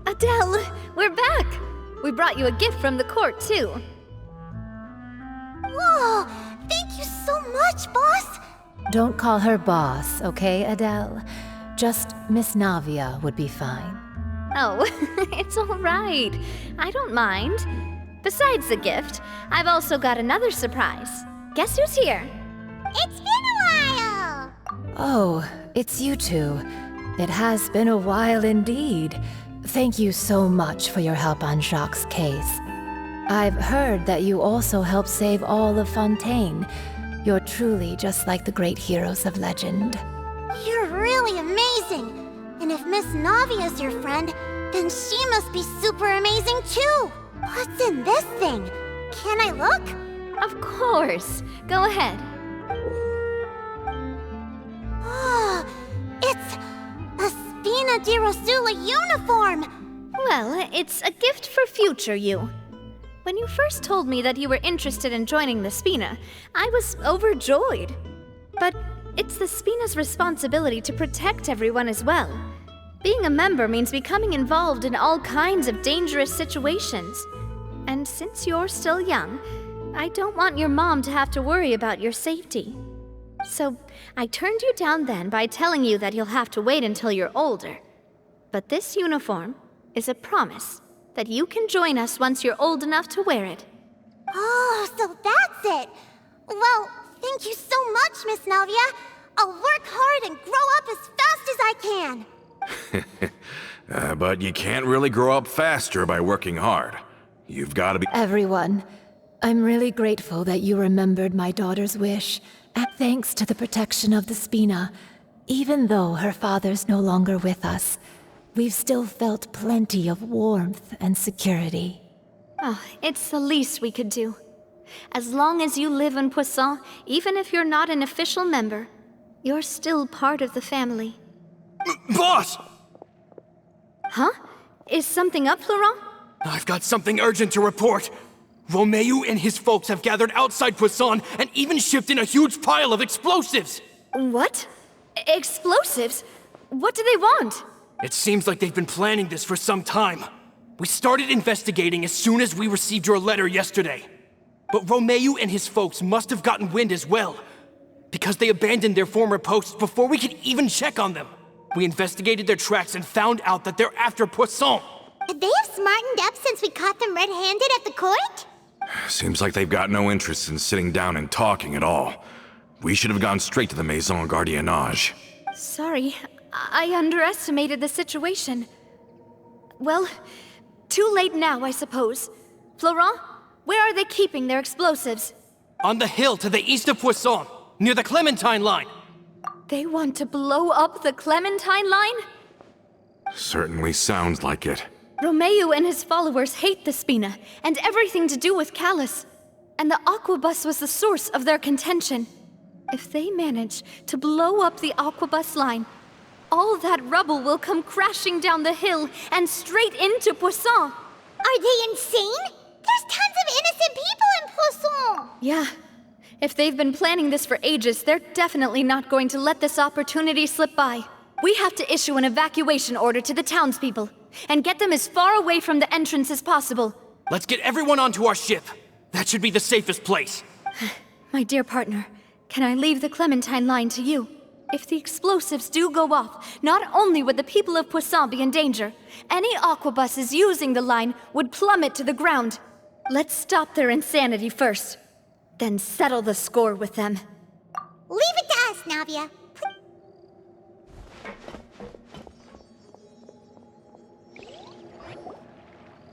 Adele, we're back! We brought you a gift from the court, too. Whoa! Thank you so much, boss! Don't call her boss, okay, Adele? Just Miss Navia would be fine. Oh, it's all right. I don't mind. Besides the gift, I've also got another surprise. Guess who's here? It's been a while! Oh, it's you two. It has been a while indeed. Thank you so much for your help on Jacques' case. I've heard that you also helped save all of Fontaine. You're truly just like the great heroes of legend. You're really amazing! And if Miss Navia's your friend, then she must be super amazing too! What's in this thing? Can I look? Of course. Go ahead. Oh, it's a Spina di Rosula uniform! Well, it's a gift for future you. When you first told me that you were interested in joining the Spina, I was overjoyed. But it's the Spina's responsibility to protect everyone as well. Being a member means becoming involved in all kinds of dangerous situations. And since you're still young, I don't want your mom to have to worry about your safety. So I turned you down then by telling you that you'll have to wait until you're older. But this uniform is a promise that you can join us once you're old enough to wear it. Oh, so that's it! Well, thank you so much, Miss Navia. I'll work hard and grow up as fast as I can. But you can't really grow up faster by working hard. You've got to be— Everyone, I'm really grateful that you remembered my daughter's wish. And thanks to the protection of the Spina, even though her father's no longer with us, we've still felt plenty of warmth and security. Oh, it's the least we could do. As long as you live in Poisson, even if you're not an official member, you're still part of the family. Boss! Huh? Is something up, Florent? I've got something urgent to report. Romeo and his folks have gathered outside Poisson and even shipped in a huge pile of explosives! What? Explosives? What do they want? It seems like they've been planning this for some time. We started investigating as soon as we received your letter yesterday. But Romeo and his folks must have gotten wind as well, because they abandoned their former posts before we could even check on them. We investigated their tracks and found out that they're after Poisson. Could they have smartened up since we caught them red-handed at the court? Seems like they've got no interest in sitting down and talking at all. We should have gone straight to the Maison Gardiennage. Sorry, I underestimated the situation. Well, too late now, I suppose. Florent, where are they keeping their explosives? On the hill to the east of Poisson, near the Clementine line. They want to blow up the Clementine line? Certainly sounds like it. Romeo and his followers hate the Spina and everything to do with Callus. And the Aquabus was the source of their contention. If they manage to blow up the Aquabus line, all that rubble will come crashing down the hill and straight into Poisson. Are they insane? There's tons of innocent people in Poisson! Yeah. If they've been planning this for ages, they're definitely not going to let this opportunity slip by. We have to issue an evacuation order to the townspeople and get them as far away from the entrance as possible. Let's get everyone onto our ship. That should be the safest place. My dear partner, can I leave the Clementine line to you? If the explosives do go off, not only would the people of Poisson be in danger, any aquabuses using the line would plummet to the ground. Let's stop their insanity first, then settle the score with them. Leave it to us, Navia.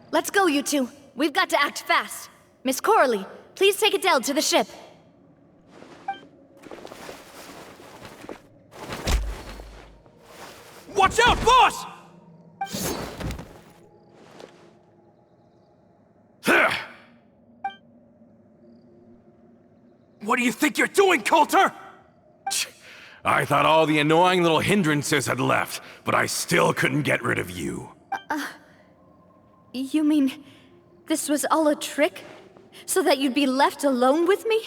Let's go, you two. We've got to act fast. Miss Coralie, please take Adele to the ship. Watch out, boss! What do you think you're doing, Coulter? I thought all the annoying little hindrances had left, but I still couldn't get rid of you. You mean this was all a trick? So that you'd be left alone with me?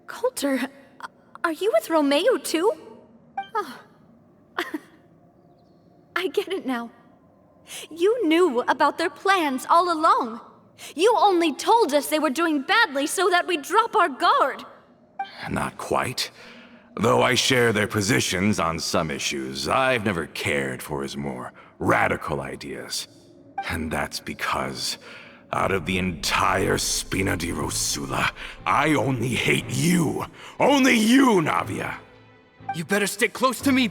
Coulter, are you with Romeo too? Oh. I get it now. You knew about their plans all along. You only told us they were doing badly so that we'd drop our guard. Not quite. Though I share their positions on some issues, I've never cared for his more radical ideas. And that's because, out of the entire Spina di Rosula, I only hate you. Only you, Navia. You better stick close to me.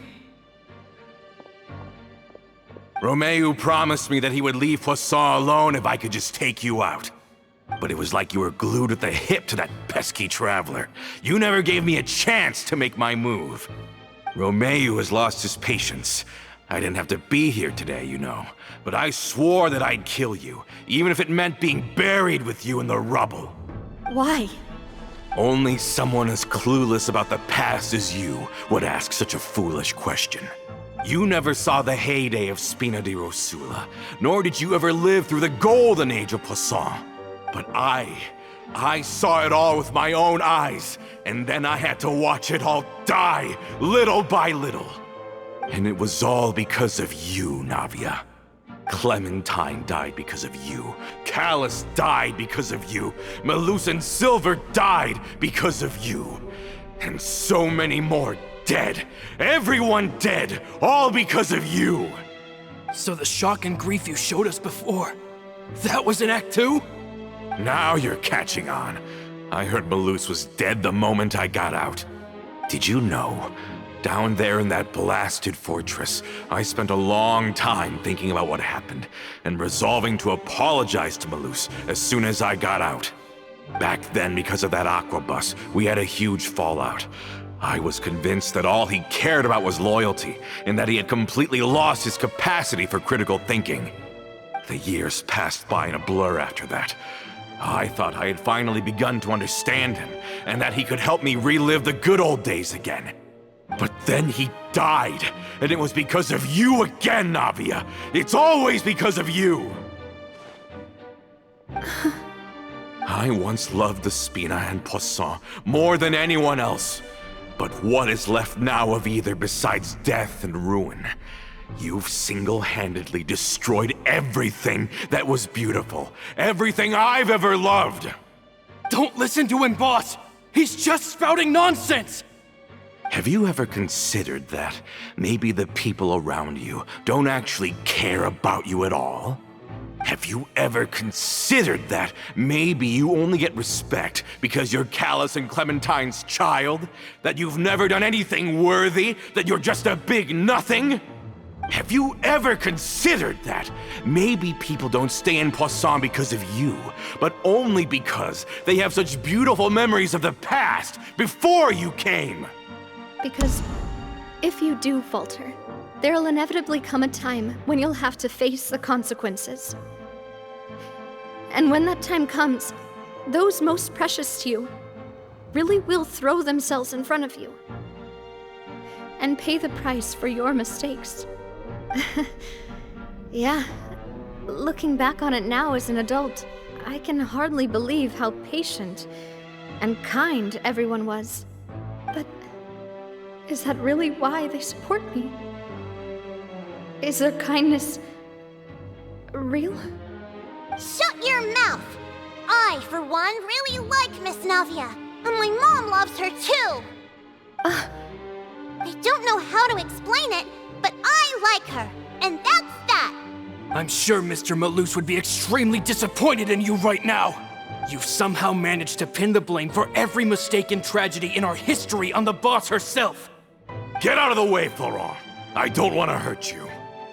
Romeo promised me that he would leave Poisson alone if I could just take you out. But it was like you were glued at the hip to that pesky traveler. You never gave me a chance to make my move. Romeo has lost his patience. I didn't have to be here today, you know. But I swore that I'd kill you, even if it meant being buried with you in the rubble. Why? Only someone as clueless about the past as you would ask such a foolish question. You never saw the heyday of Spina di Rosula, nor did you ever live through the golden age of Poisson. But I saw it all with my own eyes, and then I had to watch it all die, little by little. And it was all because of you, Navia. Clementine died because of you. Callus died because of you. Malus and Silver died because of you. And so many more dead. Everyone dead, all because of you. So the shock and grief you showed us before, that was in Act 2? Now you're catching on. I heard Malus was dead the moment I got out. Did you know? Down there in that blasted fortress, I spent a long time thinking about what happened, and resolving to apologize to Malus as soon as I got out. Back then, because of that aquabus, we had a huge fallout. I was convinced that all he cared about was loyalty, and that he had completely lost his capacity for critical thinking. The years passed by in a blur after that. I thought I had finally begun to understand him, and that he could help me relive the good old days again. But then he died, and it was because of you again, Navia. It's always because of you. I once loved the Spina and Poisson more than anyone else. But what is left now of either besides death and ruin? You've single-handedly destroyed everything that was beautiful. Everything I've ever loved. Don't listen to him, boss! He's just spouting nonsense! Have you ever considered that maybe the people around you don't actually care about you at all? Have you ever considered that maybe you only get respect because you're Callus and Clementine's child? That you've never done anything worthy? That you're just a big nothing? Have you ever considered that maybe people don't stay in Poisson because of you, but only because they have such beautiful memories of the past before you came? Because if you do falter, there'll inevitably come a time when you'll have to face the consequences. And when that time comes, those most precious to you really will throw themselves in front of you and pay the price for your mistakes. Yeah, looking back on it now as an adult, I can hardly believe how patient and kind everyone was. But is that really why they support me? Is their kindness real? Shut your mouth! I, for one, really like Miss Navia, and my mom loves her too! I don't know how to explain it, but I like her, and that's that! I'm sure Mr. Malus would be extremely disappointed in you right now. You've somehow managed to pin the blame for every mistake and tragedy in our history on the boss herself. Get out of the way, Florent. I don't want to hurt you.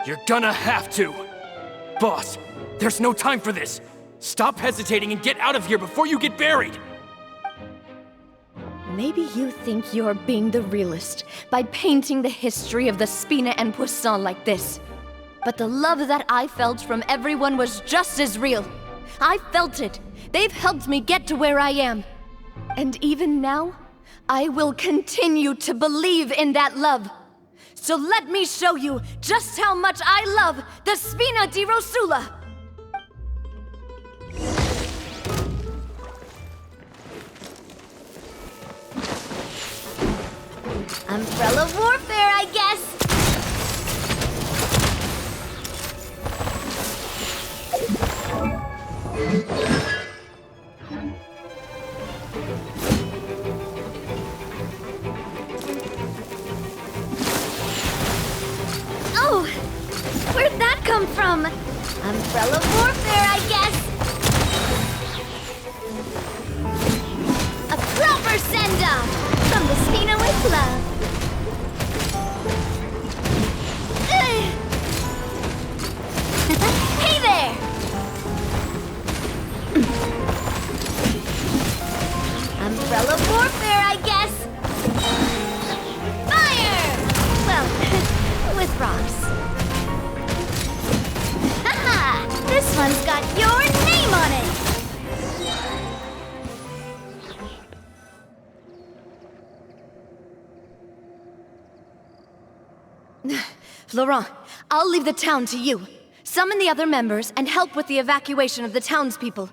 You're gonna have to. Boss, there's no time for this. Stop hesitating and get out of here before you get buried. Maybe you think you're being the realist by painting the history of the Spina and Poisson like this. But the love that I felt from everyone was just as real. I felt it. They've helped me get to where I am. And even now, I will continue to believe in that love. So let me show you just how much I love the Spina di Rosula! Umbrella warfare, I guess! Oh! Where'd that come from? Umbrella warfare, I guess! A proper send-off from the Spina with love. Hey there! Umbrella warfare, I guess! Fire! Well, with rocks. Haha! This one's got your name on it! Florent, I'll leave the town to you. Summon the other members and help with the evacuation of the townspeople.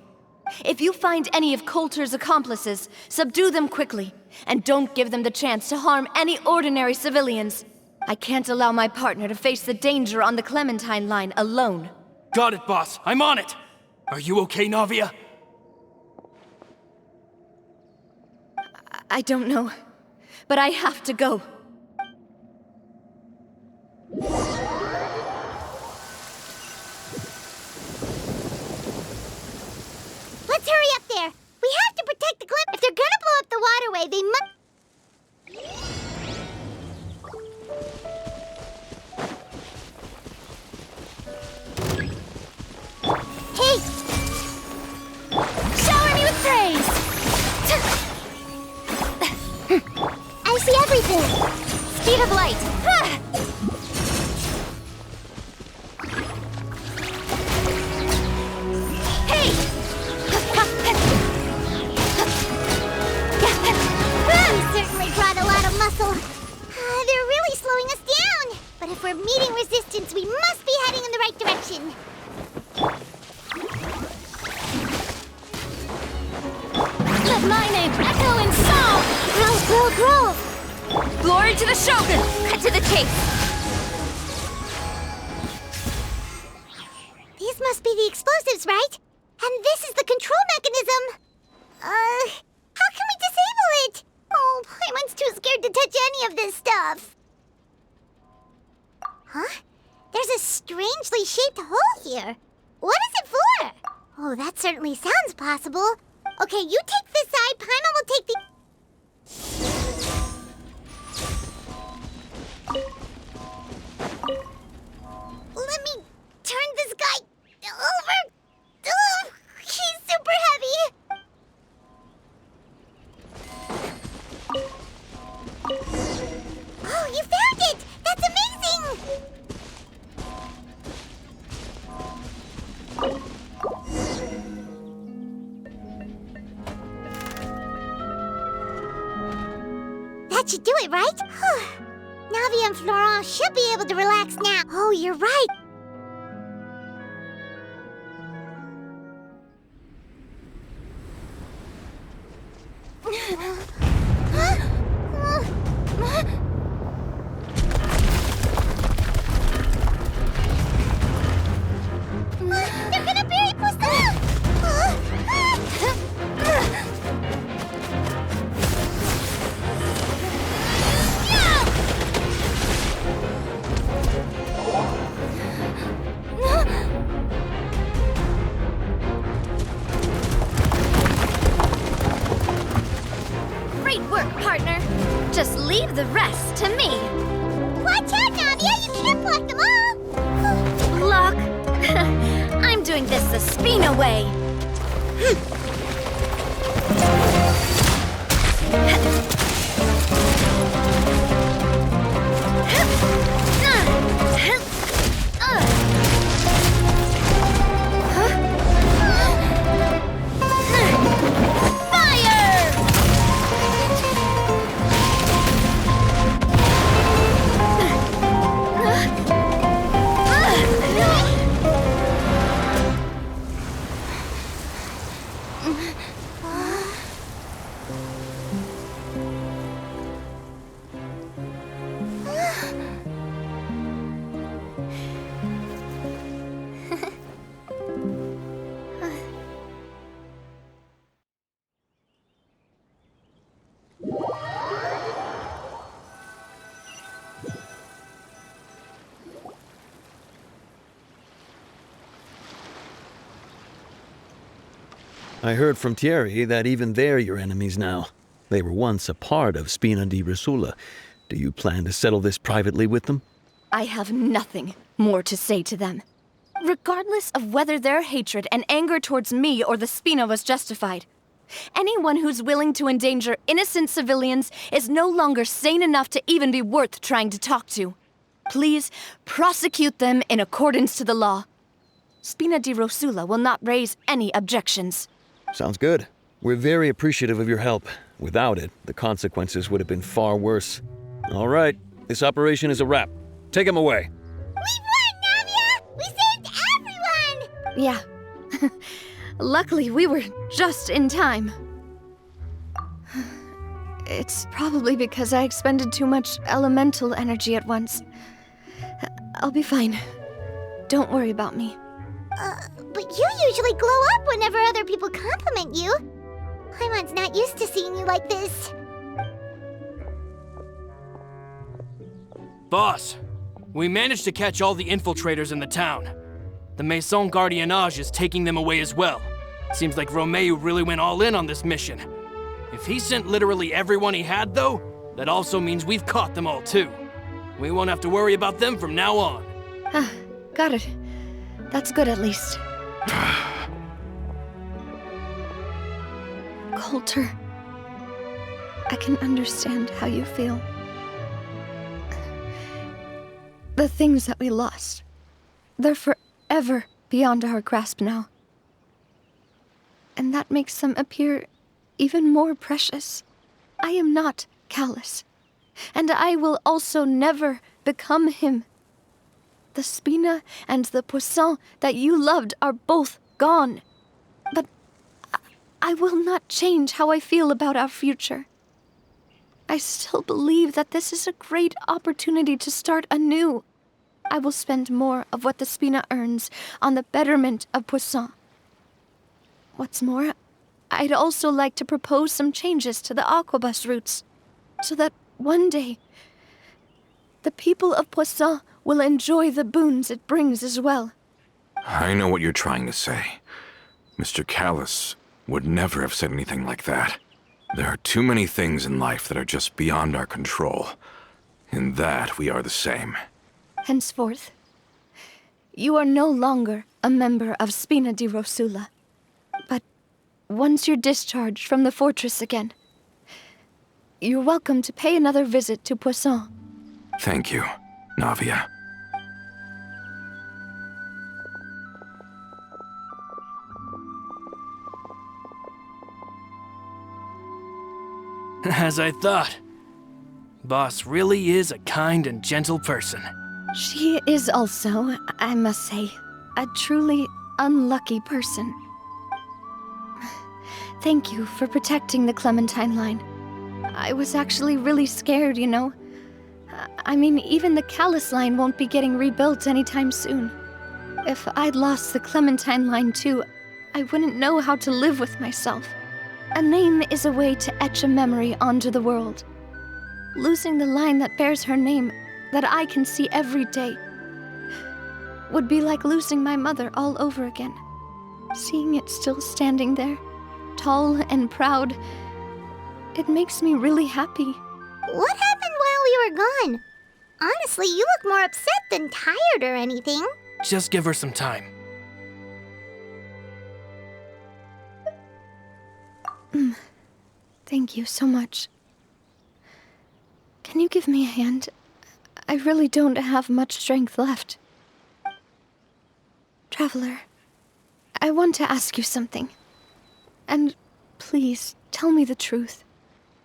If you find any of Coulter's accomplices, subdue them quickly, and don't give them the chance to harm any ordinary civilians. I can't allow my partner to face the danger on the Clementine line alone. Got it, boss. I'm on it. Are you okay, Navia? I don't know, but I have to go. Let's hurry up there. We have to protect the cliff. If they're gonna blow up the waterway, they must... Hey! Shower me with praise! I see everything! Speed of light! Hey! We certainly brought a lot of muscle. They're really slowing us down. But if we're meeting resistance, we must be heading in the right direction. Let my name echo in song! Grow! Glory to the Shogun! Cut to the chase! These must be the explosives, right? And this is the control mechanism. How can we disable it? Oh, Paimon's too scared to touch any of this stuff. Huh? There's a strangely shaped hole here. What is it for? Oh, that certainly sounds possible. Okay, you take this side, Paimon will take the... Let me turn this guy over. Oh, he's super heavy. Oh, you found it! That's amazing! That should do it, right? Navia and Florent should be able to relax now. Oh, you're right. They're gonna bury Poisson! Great work, partner. Just leave the rest to me. Watch out, Navia! You can't block them all! Block? I'm doing this the Spina way. I heard from Thierry that even they're your enemies now. They were once a part of Spina di Rosula. Do you plan to settle this privately with them? I have nothing more to say to them. Regardless of whether their hatred and anger towards me or the Spina was justified, anyone who's willing to endanger innocent civilians is no longer sane enough to even be worth trying to talk to. Please prosecute them in accordance to the law. Spina di Rosula will not raise any objections. Sounds good. We're very appreciative of your help. Without it, the consequences would have been far worse. All right, this operation is a wrap. Take him away. We won, Navia! We saved everyone! Yeah. Luckily, we were just in time. It's probably because I expended too much elemental energy at once. I'll be fine. Don't worry about me. But you usually glow up whenever other people compliment you. Paimon's not used to seeing you like this. Boss, we managed to catch all the infiltrators in the town. The Maison Gardiennage is taking them away as well. Seems like Romeo really went all in on this mission. If he sent literally everyone he had, though, that also means we've caught them all too. We won't have to worry about them from now on. Got it. That's good at least. Coulter, I can understand how you feel. The things that we lost, they're forever beyond our grasp now. And that makes them appear even more precious. I am not callous, and I will also never become him. The Spina and the Poisson that you loved are both gone. But I will not change how I feel about our future. I still believe that this is a great opportunity to start anew. I will spend more of what the Spina earns on the betterment of Poisson. What's more, I'd also like to propose some changes to the aquabus routes, so that one day, the people of Poisson will enjoy the boons it brings as well. I know what you're trying to say. Mr. Callis would never have said anything like that. There are too many things in life that are just beyond our control. In that, we are the same. Henceforth, you are no longer a member of Spina di Rosula. But once you're discharged from the fortress again, you're welcome to pay another visit to Poisson. Thank you, Navia. As I thought. Boss really is a kind and gentle person. She is also, I must say, a truly unlucky person. Thank you for protecting the Clementine line. I was actually really scared, you know. I mean, even the Callus line won't be getting rebuilt anytime soon. If I'd lost the Clementine line too, I wouldn't know how to live with myself. A name is a way to etch a memory onto the world. Losing the line that bears her name, that I can see every day, would be like losing my mother all over again. Seeing it still standing there, tall and proud, it makes me really happy. What happened while we were gone? Honestly, you look more upset than tired or anything. Just give her some time. Thank you so much. Can you give me a hand? I really don't have much strength left. Traveler, I want to ask you something. And please, tell me the truth.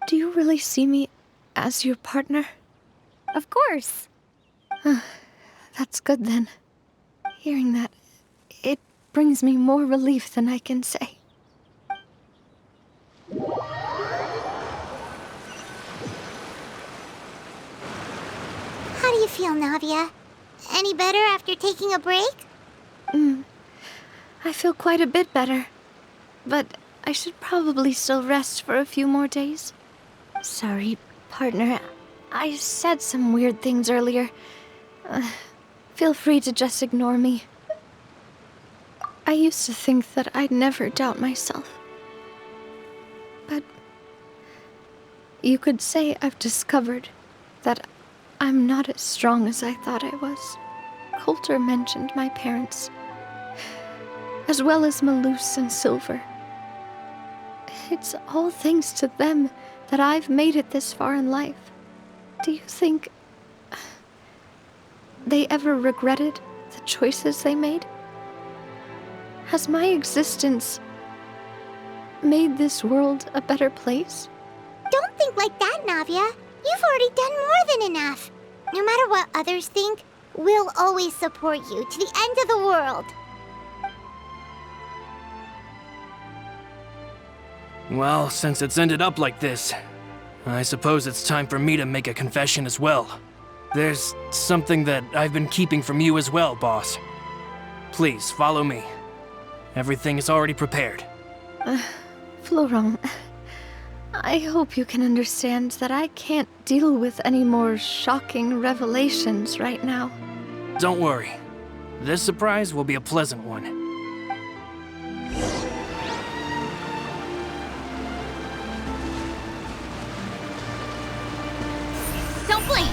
Do you really see me as your partner? Of course. That's good then. Hearing that, it brings me more relief than I can say. feel, Navia? Any better after taking a break? I feel quite a bit better. But I should probably still rest for a few more days. Sorry, partner. I said some weird things earlier. Feel free to just ignore me. I used to think that I'd never doubt myself. But you could say I've discovered that I'm not as strong as I thought I was. Coulter mentioned my parents, as well as Malus and Silver. It's all thanks to them that I've made it this far in life. Do you think they ever regretted the choices they made? Has my existence made this world a better place? Don't think like that, Navia. You've already done more than enough. No matter what others think, we'll always support you to the end of the world. Well, since it's ended up like this, I suppose it's time for me to make a confession as well. There's something that I've been keeping from you as well, boss. Please, follow me. Everything is already prepared. Florent, I hope you can understand that I can't deal with any more shocking revelations right now. Don't worry. This surprise will be a pleasant one. Don't blink!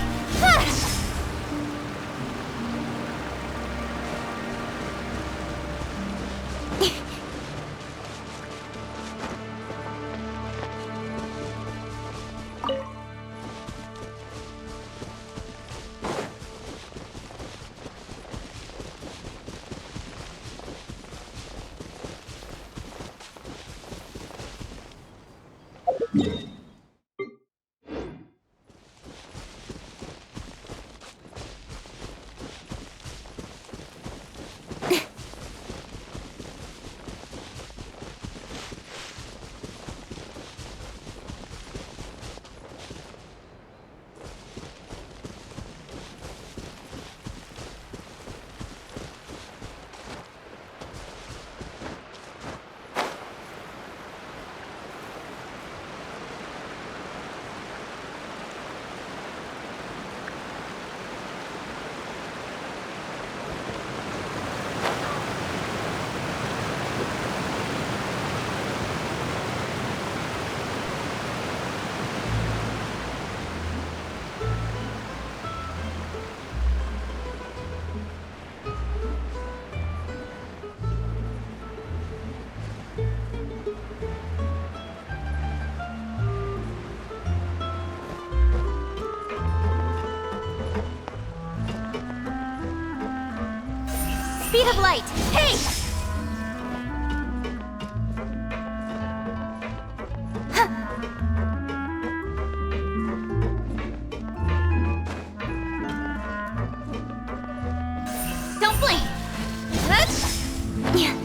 Speed of light! Hey! Don't blink! Yeah.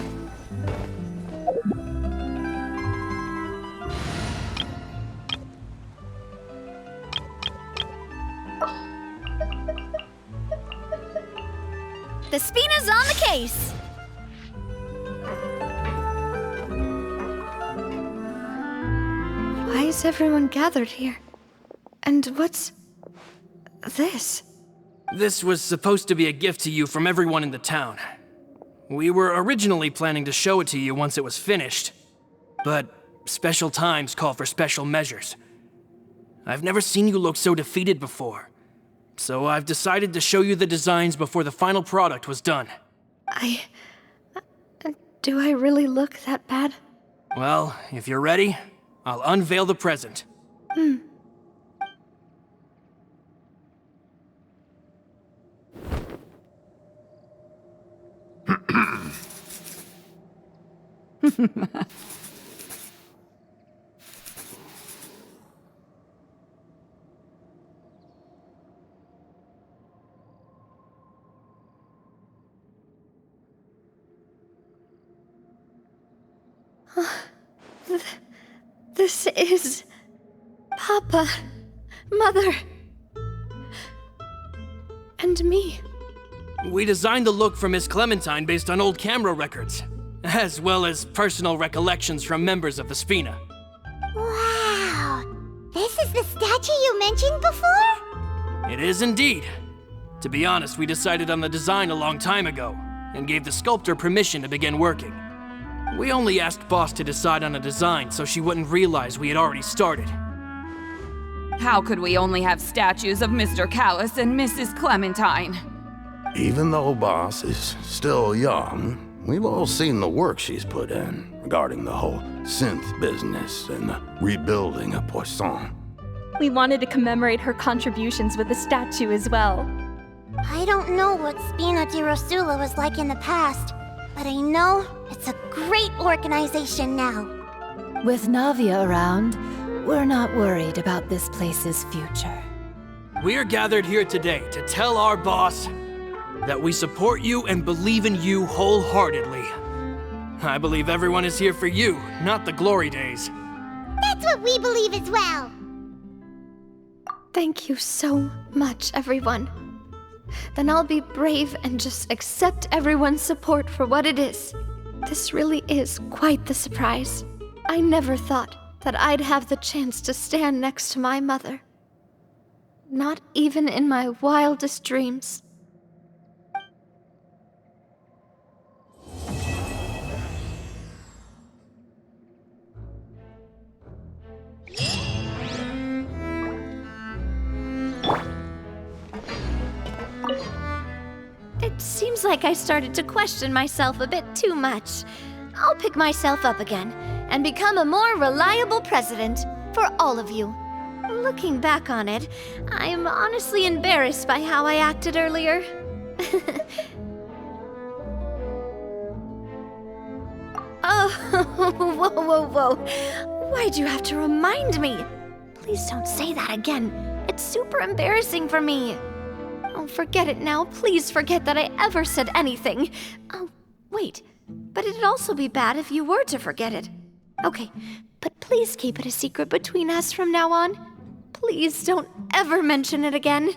The Spina's on the case! Why is everyone gathered here? And what's this? This was supposed to be a gift to you from everyone in the town. We were originally planning to show it to you once it was finished, but special times call for special measures. I've never seen you look so defeated before, so I've decided to show you the designs before the final product was done. Do I really look that bad? Well, if you're ready, I'll unveil the present. This is... Papa. Mother. and me. We designed the look for Miss Clementine based on old camera records, as well as personal recollections from members of the Spina. Wow! This is the statue you mentioned before? It is indeed. To be honest, we decided on the design a long time ago, and gave the sculptor permission to begin working. We only asked Boss to decide on a design so she wouldn't realize we had already started. How could we only have statues of Mr. Callus and Mrs. Clementine? Even though Boss is still young, we've all seen the work she's put in regarding the whole synth business and the rebuilding of Poisson. We wanted to commemorate her contributions with a statue as well. I don't know what Spina di Rosula was like in the past, but I know it's a great organization now. With Navia around, we're not worried about this place's future. We are gathered here today to tell our boss that we support you and believe in you wholeheartedly. I believe everyone is here for you, not the glory days. That's what we believe as well. Thank you so much, everyone. Then I'll be brave and just accept everyone's support for what it is. This really is quite the surprise. I never thought that I'd have the chance to stand next to my mother. Not even in my wildest dreams. It seems like I started to question myself a bit too much. I'll pick myself up again and become a more reliable president for all of you. Looking back on it, I'm honestly embarrassed by how I acted earlier. Oh, whoa. Why'd you have to remind me? Please don't say that again. It's super embarrassing for me. Oh, forget it now. Please forget that I ever said anything. Oh, wait. But it'd also be bad if you were to forget it. Okay, but please keep it a secret between us from now on. Please don't ever mention it again.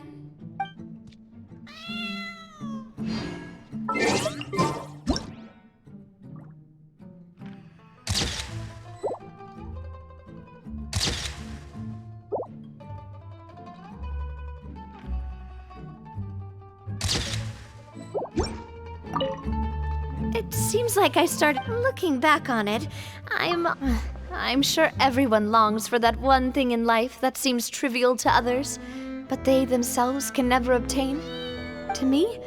It seems like I started looking back on it. I'm sure everyone longs for that one thing in life that seems trivial to others, but they themselves can never obtain. To me,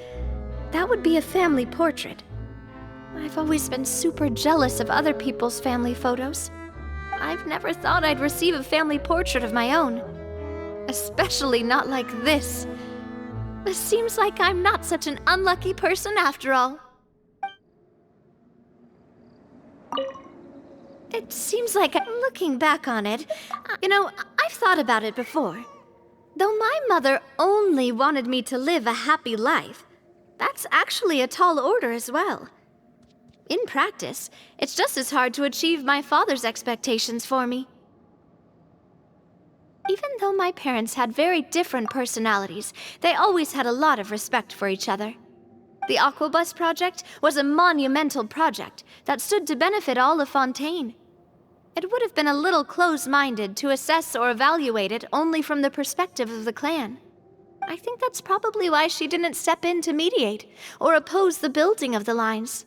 that would be a family portrait. I've always been super jealous of other people's family photos. I've never thought I'd receive a family portrait of my own. Especially not like this. It seems like I'm not such an unlucky person after all. It seems like looking back on it, I've thought about it before. Though my mother only wanted me to live a happy life, that's actually a tall order as well. In practice, it's just as hard to achieve my father's expectations for me. Even though my parents had very different personalities, they always had a lot of respect for each other. The Aquabus project was a monumental project that stood to benefit all of Fontaine. It would have been a little close-minded to assess or evaluate it only from the perspective of the clan. I think that's probably why she didn't step in to mediate or oppose the building of the lines.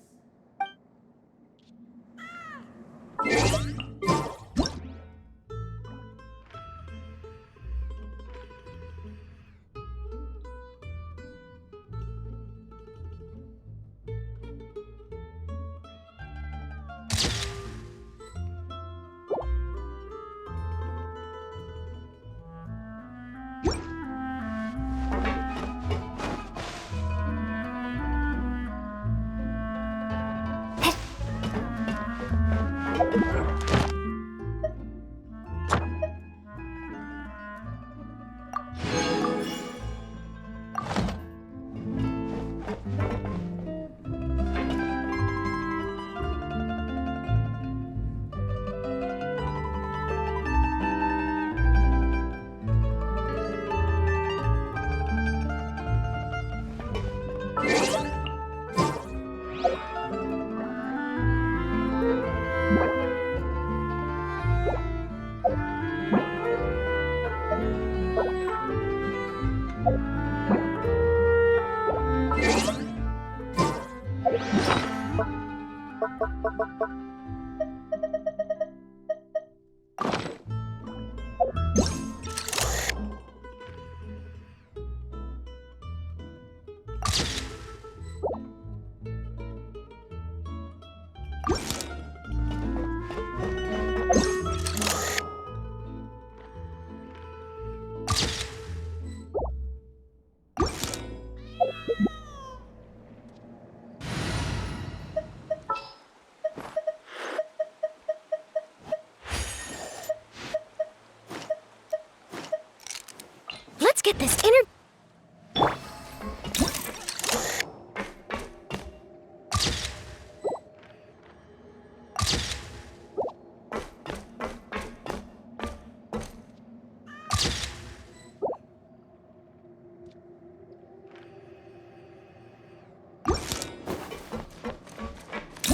get this interview.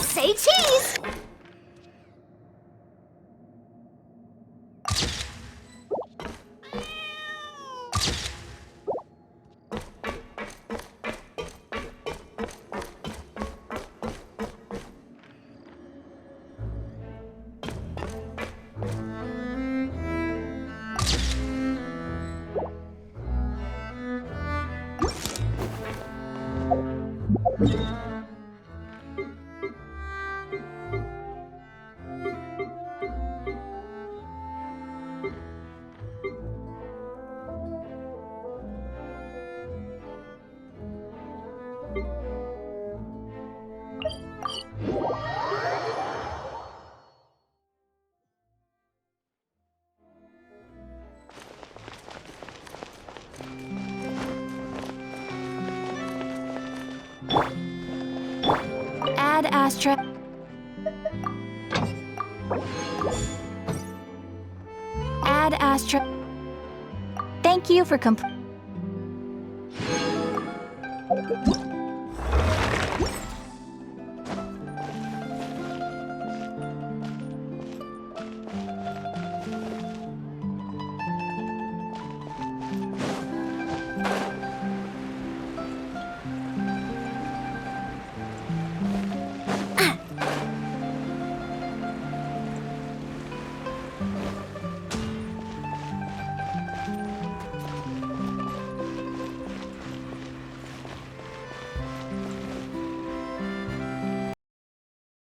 Say cheese! Add Astra. Add Astra. Thank you for